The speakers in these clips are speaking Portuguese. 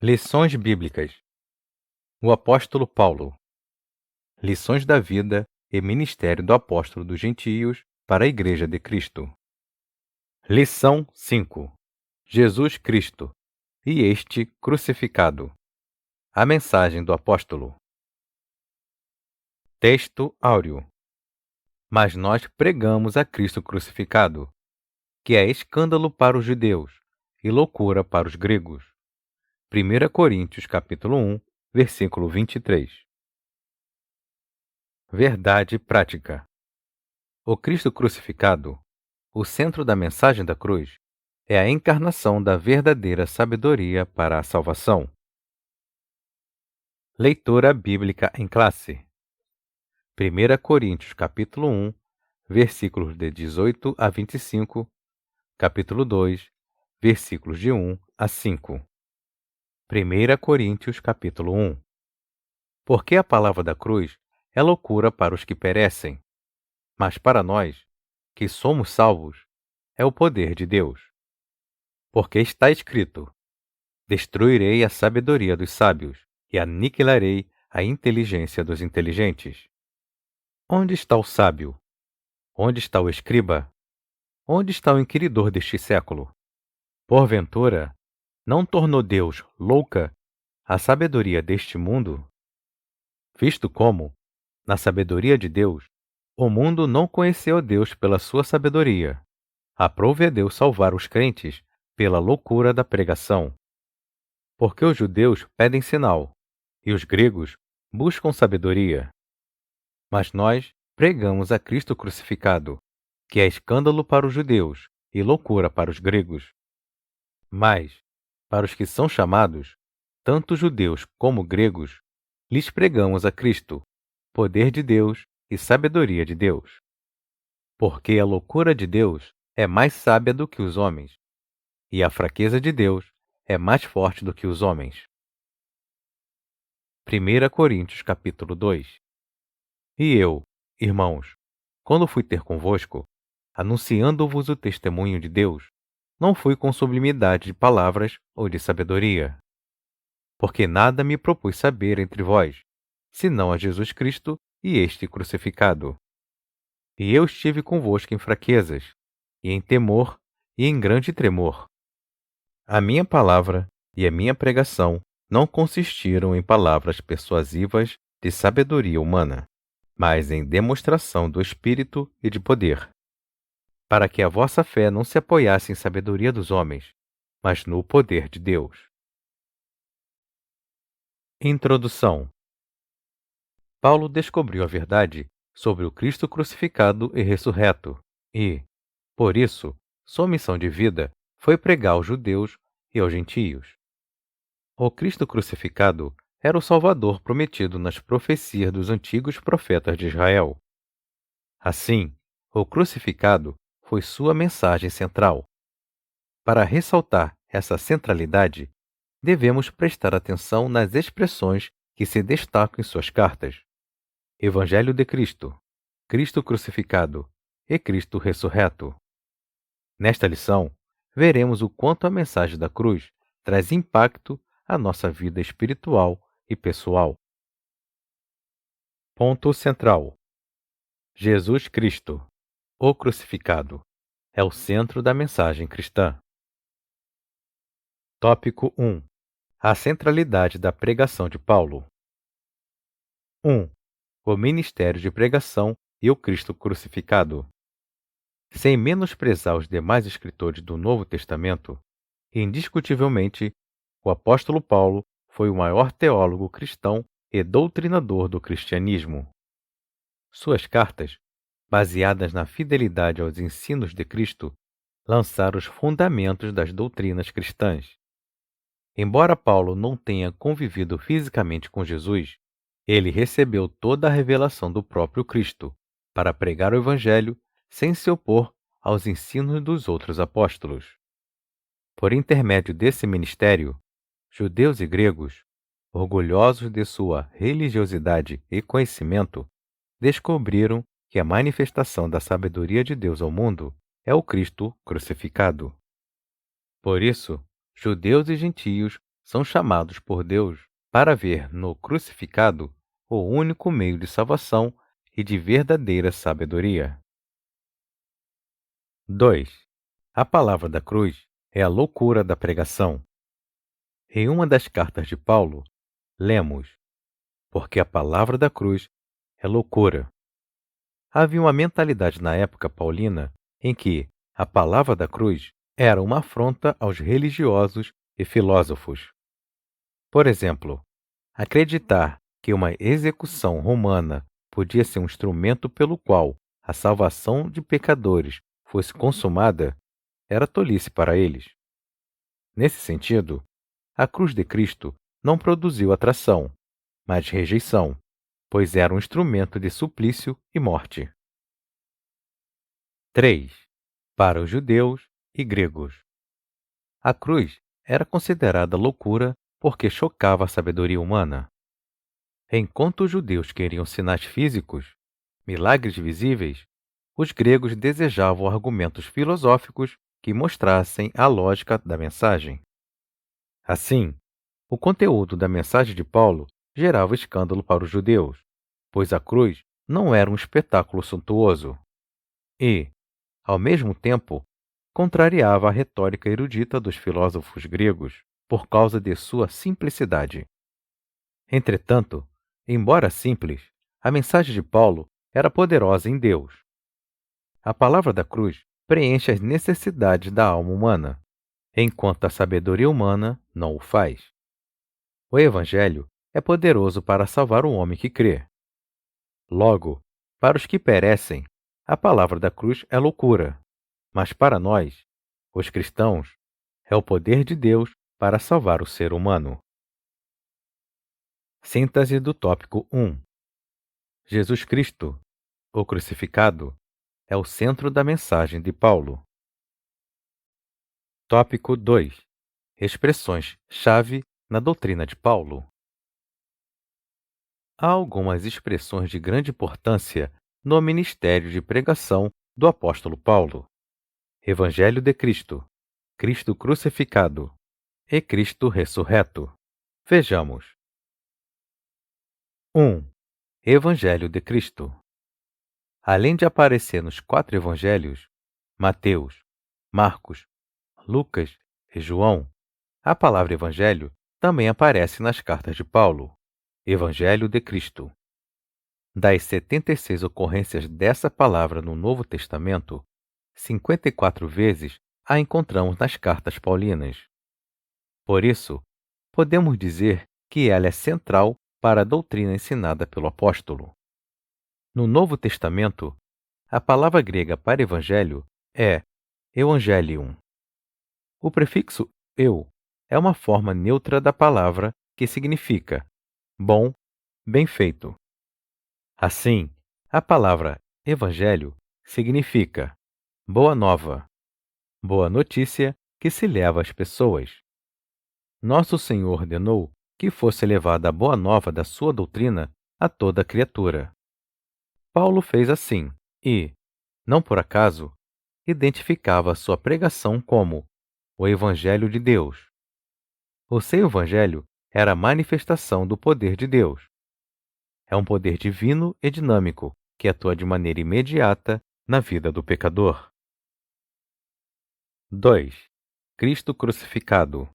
Lições Bíblicas. O Apóstolo Paulo. Lições da vida e ministério do Apóstolo dos Gentios para a Igreja de Cristo. Lição 5. Jesus Cristo e este crucificado. A mensagem do Apóstolo. Texto áureo. Mas nós pregamos a Cristo crucificado, que é escândalo para os judeus e loucura para os gregos. 1 Coríntios capítulo 1, versículo 23. Verdade prática. O Cristo crucificado, o centro da mensagem da cruz, é a encarnação da verdadeira sabedoria para a salvação. Leitura bíblica em classe. 1 Coríntios capítulo 1, versículos de 18 a 25, capítulo 2, versículos de 1 a 5. 1 Coríntios capítulo 1. Porque a palavra da cruz é loucura para os que perecem, mas para nós, que somos salvos, é o poder de Deus. Porque está escrito: destruirei a sabedoria dos sábios e aniquilarei a inteligência dos inteligentes. Onde está o sábio? Onde está o escriba? Onde está o inquiridor deste século? Porventura, não tornou Deus louca a sabedoria deste mundo? Visto como, na sabedoria de Deus, o mundo não conheceu Deus pela sua sabedoria, aprove a Deus salvar os crentes pela loucura da pregação. Porque os judeus pedem sinal, e os gregos buscam sabedoria. Mas nós pregamos a Cristo crucificado, que é escândalo para os judeus e loucura para os gregos. Mas, para os que são chamados, tanto judeus como gregos, lhes pregamos a Cristo, poder de Deus e sabedoria de Deus. Porque a loucura de Deus é mais sábia do que os homens, e a fraqueza de Deus é mais forte do que os homens. 1 Coríntios capítulo 2. E eu, irmãos, quando fui ter convosco, anunciando-vos o testemunho de Deus, não fui com sublimidade de palavras ou de sabedoria. Porque nada me propus saber entre vós, senão a Jesus Cristo e este crucificado. E eu estive convosco em fraquezas, e em temor, e em grande tremor. A minha palavra e a minha pregação não consistiram em palavras persuasivas de sabedoria humana, mas em demonstração do Espírito e de poder, para que a vossa fé não se apoiasse em sabedoria dos homens, mas no poder de Deus. Introdução. Paulo descobriu a verdade sobre o Cristo crucificado e ressurreto, e, por isso, sua missão de vida foi pregar aos judeus e aos gentios. O Cristo crucificado era o Salvador prometido nas profecias dos antigos profetas de Israel. Assim, o crucificado foi sua mensagem central. Para ressaltar essa centralidade, devemos prestar atenção nas expressões que se destacam em suas cartas: Evangelho de Cristo, Cristo crucificado e Cristo ressurreto. Nesta lição, veremos o quanto a mensagem da cruz traz impacto à nossa vida espiritual e pessoal. Ponto central. Jesus Cristo, o crucificado, é o centro da mensagem cristã. Tópico 1. A centralidade da pregação de Paulo. 1. O ministério de pregação e o Cristo crucificado. Sem menosprezar os demais escritores do Novo Testamento, indiscutivelmente, o apóstolo Paulo foi o maior teólogo cristão e doutrinador do cristianismo. Suas cartas, baseadas na fidelidade aos ensinos de Cristo, lançaram os fundamentos das doutrinas cristãs. Embora Paulo não tenha convivido fisicamente com Jesus, ele recebeu toda a revelação do próprio Cristo para pregar o Evangelho sem se opor aos ensinos dos outros apóstolos. Por intermédio desse ministério, judeus e gregos, orgulhosos de sua religiosidade e conhecimento, descobriram que a manifestação da sabedoria de Deus ao mundo é o Cristo crucificado. Por isso, judeus e gentios são chamados por Deus para ver no crucificado o único meio de salvação e de verdadeira sabedoria. 2. A palavra da cruz é a loucura da pregação. Em uma das cartas de Paulo, lemos: porque a palavra da cruz é loucura. Havia uma mentalidade na época paulina em que a palavra da cruz era uma afronta aos religiosos e filósofos. Por exemplo, acreditar que uma execução romana podia ser um instrumento pelo qual a salvação de pecadores fosse consumada era tolice para eles. Nesse sentido, a cruz de Cristo não produziu atração, mas rejeição, pois era um instrumento de suplício e morte. 3. Para os judeus e gregos. A cruz era considerada loucura porque chocava a sabedoria humana. Enquanto os judeus queriam sinais físicos, milagres visíveis, os gregos desejavam argumentos filosóficos que mostrassem a lógica da mensagem. Assim, o conteúdo da mensagem de Paulo gerava escândalo para os judeus, pois a cruz não era um espetáculo suntuoso e, ao mesmo tempo, contrariava a retórica erudita dos filósofos gregos por causa de sua simplicidade. Entretanto, embora simples, a mensagem de Paulo era poderosa em Deus. A palavra da cruz preenche as necessidades da alma humana, enquanto a sabedoria humana não o faz. O Evangelho é poderoso para salvar o homem que crê. Logo, para os que perecem, a palavra da cruz é loucura, mas para nós, os cristãos, é o poder de Deus para salvar o ser humano. Síntese do tópico 1. Jesus Cristo, o crucificado, é o centro da mensagem de Paulo. Tópico 2. Expressões-chave na doutrina de Paulo. Há algumas expressões de grande importância no ministério de pregação do apóstolo Paulo: Evangelho de Cristo, Cristo crucificado e Cristo ressurreto. Vejamos. 1. Evangelho de Cristo. Além de aparecer nos 4 evangelhos, Mateus, Marcos, Lucas e João, a palavra evangelho também aparece nas cartas de Paulo, Evangelho de Cristo. Das 76 ocorrências dessa palavra no Novo Testamento, 54 vezes a encontramos nas cartas paulinas. Por isso, podemos dizer que ela é central para a doutrina ensinada pelo apóstolo. No Novo Testamento, a palavra grega para evangelho é evangelium. O prefixo eu é uma forma neutra da palavra que significa bom, bem feito. Assim, a palavra evangelho significa boa nova, boa notícia que se leva às pessoas. Nosso Senhor ordenou que fosse levada a boa nova da sua doutrina a toda criatura. Paulo fez assim e, não por acaso, identificava sua pregação como o Evangelho de Deus. O seu Evangelho era a manifestação do poder de Deus. É um poder divino e dinâmico que atua de maneira imediata na vida do pecador. 2. Cristo crucificado.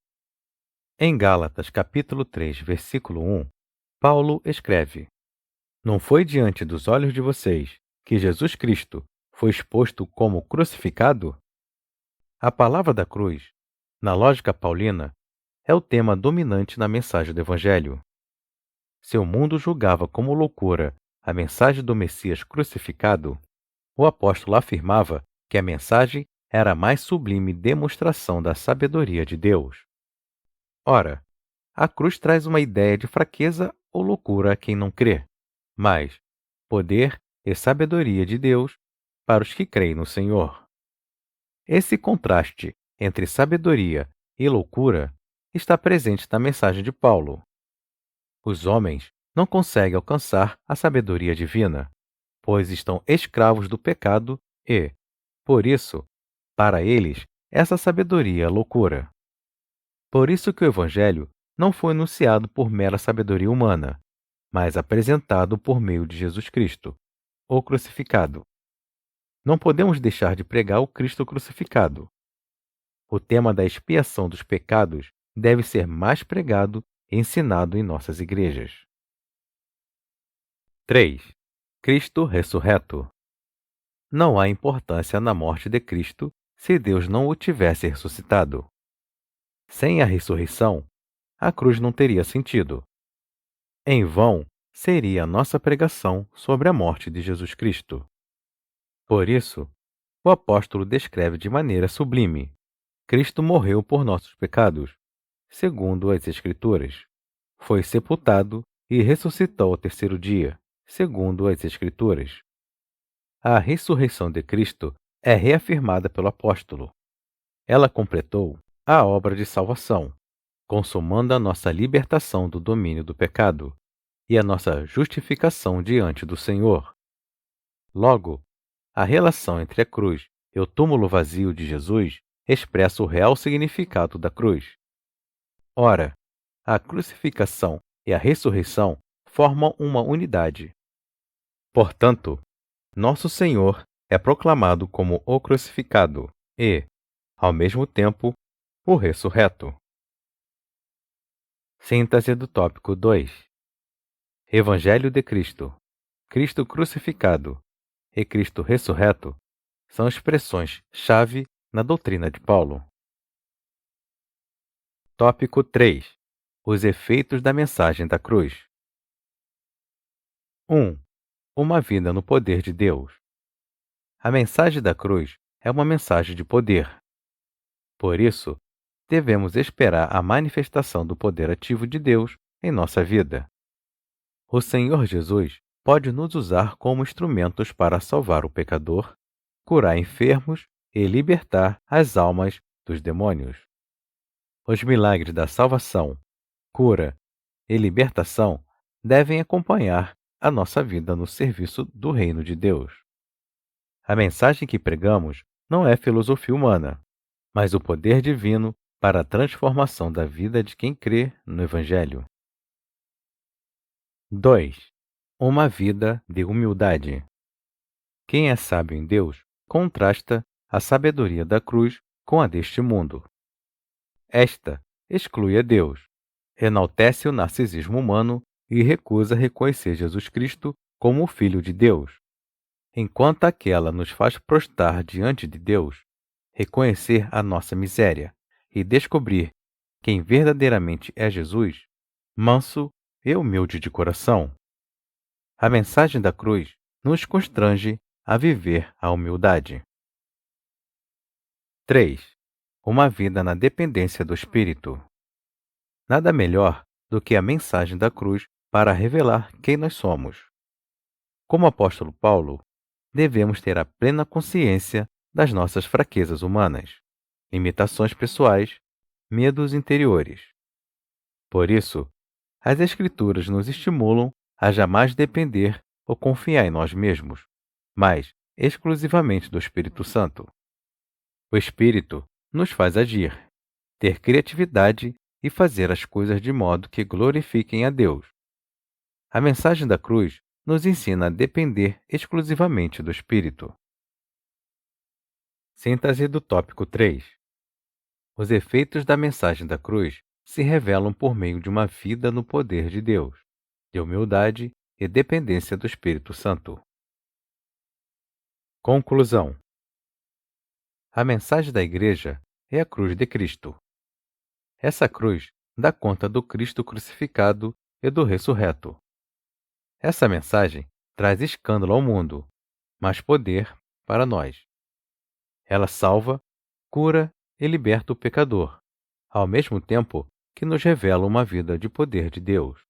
Em Gálatas capítulo 3, versículo 1, Paulo escreve: Não foi diante dos olhos de vocês que Jesus Cristo foi exposto como crucificado? A palavra da cruz, na lógica paulina, é o tema dominante na mensagem do Evangelho. Se o mundo julgava como loucura a mensagem do Messias crucificado, o apóstolo afirmava que a mensagem era a mais sublime demonstração da sabedoria de Deus. Ora, a cruz traz uma ideia de fraqueza ou loucura a quem não crê, mas poder e sabedoria de Deus para os que creem no Senhor. Esse contraste entre sabedoria e loucura está presente na mensagem de Paulo. Os homens não conseguem alcançar a sabedoria divina, pois estão escravos do pecado e, por isso, para eles, essa sabedoria é loucura. Por isso que o Evangelho não foi anunciado por mera sabedoria humana, mas apresentado por meio de Jesus Cristo, o crucificado. Não podemos deixar de pregar o Cristo crucificado. O tema da expiação dos pecados deve ser mais pregado e ensinado em nossas igrejas. 3. Cristo ressurreto. Não há importância na morte de Cristo se Deus não o tivesse ressuscitado. Sem a ressurreição, a cruz não teria sentido. Em vão seria a nossa pregação sobre a morte de Jesus Cristo. Por isso, o apóstolo descreve de maneira sublime: Cristo morreu por nossos pecados, segundo as Escrituras. Foi sepultado e ressuscitou ao terceiro dia, segundo as Escrituras. A ressurreição de Cristo é reafirmada pelo apóstolo. Ela completou a obra de salvação, consumando a nossa libertação do domínio do pecado e a nossa justificação diante do Senhor. Logo, a relação entre a cruz e o túmulo vazio de Jesus expressa o real significado da cruz. Ora, a crucificação e a ressurreição formam uma unidade. Portanto, nosso Senhor é proclamado como o crucificado e, ao mesmo tempo, o ressurreto. Síntese do tópico 2. Evangelho de Cristo, Cristo crucificado e Cristo ressurreto são expressões-chave na doutrina de Paulo. Tópico 3. Os efeitos da mensagem da cruz. 1. Uma vida no poder de Deus. A mensagem da cruz é uma mensagem de poder. Por isso, devemos esperar a manifestação do poder ativo de Deus em nossa vida. O Senhor Jesus pode nos usar como instrumentos para salvar o pecador, curar enfermos e libertar as almas dos demônios. Os milagres da salvação, cura e libertação devem acompanhar a nossa vida no serviço do reino de Deus. A mensagem que pregamos não é filosofia humana, mas o poder divino para a transformação da vida de quem crê no Evangelho. 2. Uma vida de humildade. Quem é sábio em Deus contrasta a sabedoria da cruz com a deste mundo. Esta exclui a Deus, enaltece o narcisismo humano e recusa reconhecer Jesus Cristo como o Filho de Deus, enquanto aquela nos faz prostrar diante de Deus, reconhecer a nossa miséria e descobrir quem verdadeiramente é Jesus, manso e humilde de coração. A mensagem da cruz nos constrange a viver a humildade. 3. Uma vida na dependência do Espírito. Nada melhor do que a mensagem da cruz para revelar quem nós somos. Como apóstolo Paulo, devemos ter a plena consciência das nossas fraquezas humanas, limitações pessoais, medos interiores. Por isso, as Escrituras nos estimulam a jamais depender ou confiar em nós mesmos, mas exclusivamente do Espírito Santo. O Espírito nos faz agir, ter criatividade e fazer as coisas de modo que glorifiquem a Deus. A mensagem da cruz nos ensina a depender exclusivamente do Espírito. Síntese do tópico 3. Os efeitos da mensagem da cruz se revelam por meio de uma vida no poder de Deus, de humildade e dependência do Espírito Santo. Conclusão. A mensagem da Igreja é a cruz de Cristo. Essa cruz dá conta do Cristo crucificado e do ressurreto. Essa mensagem traz escândalo ao mundo, mas poder para nós. Ela salva, cura e liberta o pecador, ao mesmo tempo que nos revela uma vida de poder de Deus,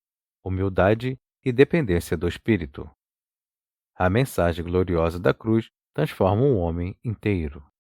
humildade e dependência do Espírito. A mensagem gloriosa da cruz transforma um homem inteiro.